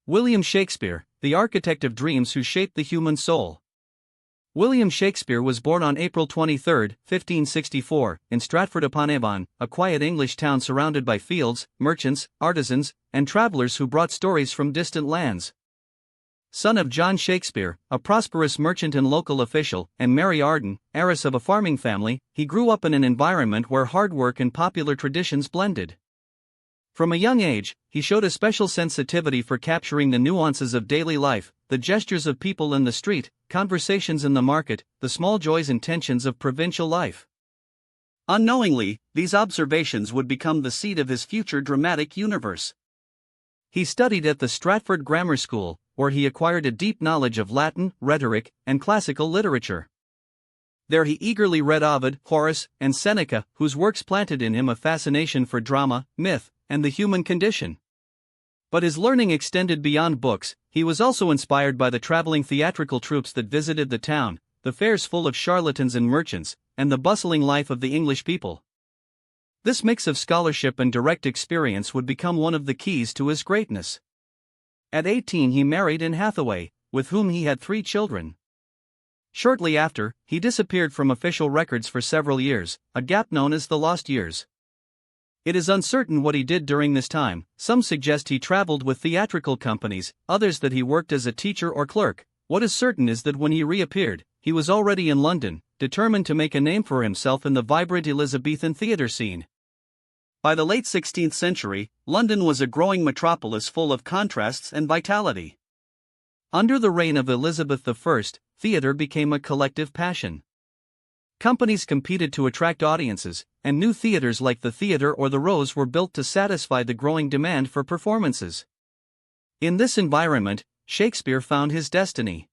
William Shakespeare, the architect of dreams who shaped the human soul. William Shakespeare was born on April 23, 1564, in Stratford-upon-Avon, a quiet English town surrounded by fields, merchants, artisans, and travelers who brought stories from distant lands. Son of John Shakespeare, a prosperous merchant and local official, and Mary Arden, heiress of a farming family, he grew up in an environment where hard work and popular traditions blended. From a young age, he showed a special sensitivity for capturing the nuances of daily life, the gestures of people in the street, conversations in the market, the small joys and tensions of provincial life. Unknowingly, these observations would become the seed of his future dramatic universe. He studied at the Stratford Grammar School, where he acquired a deep knowledge of Latin, rhetoric, and classical literature. There he eagerly read Ovid, Horace, and Seneca, whose works planted in him a fascination for drama, myth, and the human condition. But his learning extended beyond books. He was also inspired by the traveling theatrical troupes that visited the town, the fairs full of charlatans and merchants, and the bustling life of the English people. This mix of scholarship and direct experience would become one of the keys to his greatness. At 18 he married Anne Hathaway, with whom he had 3 children. Shortly after, he disappeared from official records for several years, a gap known as the lost years. It is uncertain what he did during this time. Some suggest he traveled with theatrical companies, others that he worked as a teacher or clerk. What is certain is that when he reappeared, he was already in London, determined to make a name for himself in the vibrant Elizabethan theatre scene. By the late 16th century, London was a growing metropolis full of contrasts and vitality. Under the reign of Elizabeth I, theatre became a collective passion. Companies competed to attract audiences, and new theaters like the Theatre or the Rose were built to satisfy the growing demand for performances. In this environment, Shakespeare found his destiny.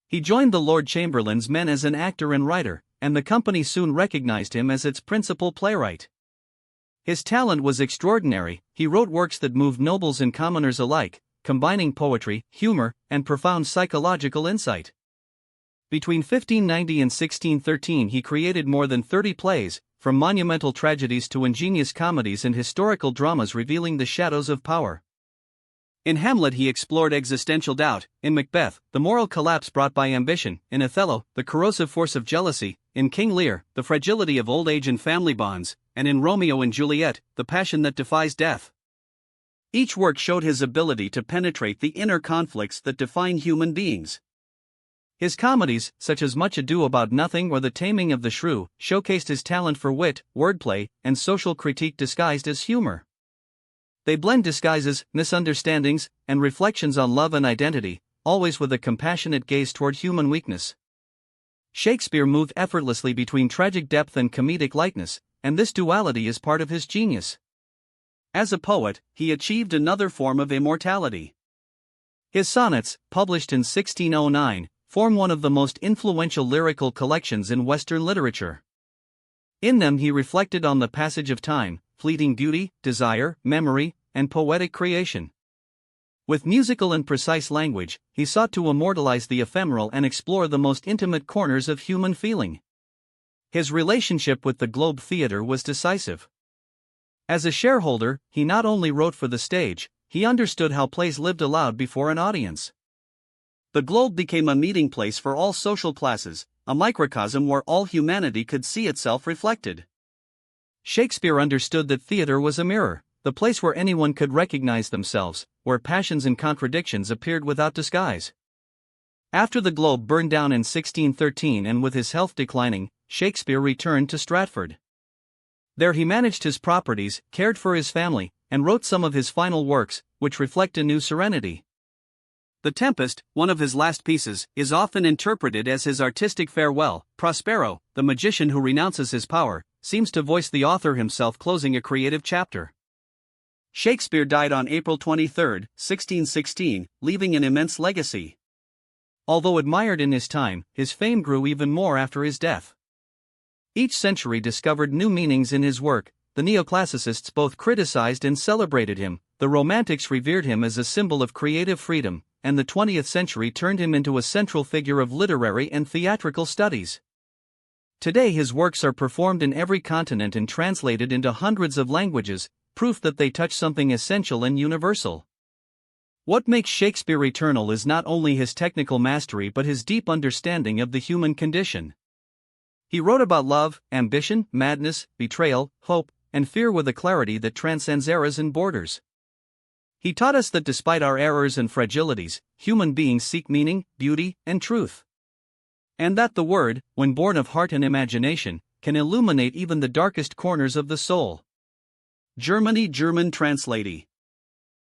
He joined the Lord Chamberlain's men as an actor and writer, and the company soon recognized him as its principal playwright. His talent was extraordinary. He wrote works that moved nobles and commoners alike, combining poetry, humor, and profound psychological insight. Between 1590 and 1613 he created more than 30 plays, from monumental tragedies to ingenious comedies and historical dramas revealing the shadows of power. In Hamlet he explored existential doubt, in Macbeth, the moral collapse brought by ambition, in Othello, the corrosive force of jealousy, in King Lear, the fragility of old age and family bonds, and in Romeo and Juliet, the passion that defies death. Each work showed his ability to penetrate the inner conflicts that define human beings. His comedies, such as Much Ado About Nothing or The Taming of the Shrew, showcased his talent for wit, wordplay, and social critique disguised as humor. They blend disguises, misunderstandings, and reflections on love and identity, always with a compassionate gaze toward human weakness. Shakespeare moved effortlessly between tragic depth and comedic lightness, and this duality is part of his genius. As a poet, he achieved another form of immortality. His sonnets, published in 1609, form one of the most influential lyrical collections in Western literature. In them he reflected on the passage of time, fleeting beauty, desire, memory, and poetic creation. With musical and precise language, he sought to immortalize the ephemeral and explore the most intimate corners of human feeling. His relationship with the Globe Theatre was decisive. As a shareholder, he not only wrote for the stage, he understood how plays lived aloud before an audience. The Globe became a meeting place for all social classes, a microcosm where all humanity could see itself reflected. Shakespeare understood that theatre was a mirror, the place where anyone could recognize themselves, where passions and contradictions appeared without disguise. After the Globe burned down in 1613 and with his health declining, Shakespeare returned to Stratford. There he managed his properties, cared for his family, and wrote some of his final works, which reflect a new serenity. The Tempest, one of his last pieces, is often interpreted as his artistic farewell. Prospero, the magician who renounces his power, seems to voice the author himself closing a creative chapter. Shakespeare died on April 23, 1616, leaving an immense legacy. Although admired in his time, his fame grew even more after his death. Each century discovered new meanings in his work. The neoclassicists both criticized and celebrated him, the Romantics revered him as a symbol of creative freedom, and the 20th century turned him into a central figure of literary and theatrical studies. Today his works are performed in every continent and translated into hundreds of languages, proof that they touch something essential and universal. What makes Shakespeare eternal is not only his technical mastery but his deep understanding of the human condition. He wrote about love, ambition, madness, betrayal, hope, and fear with a clarity that transcends eras and borders. He taught us that despite our errors and fragilities, human beings seek meaning, beauty, and truth. And that the word, when born of heart and imagination, can illuminate even the darkest corners of the soul. German translating.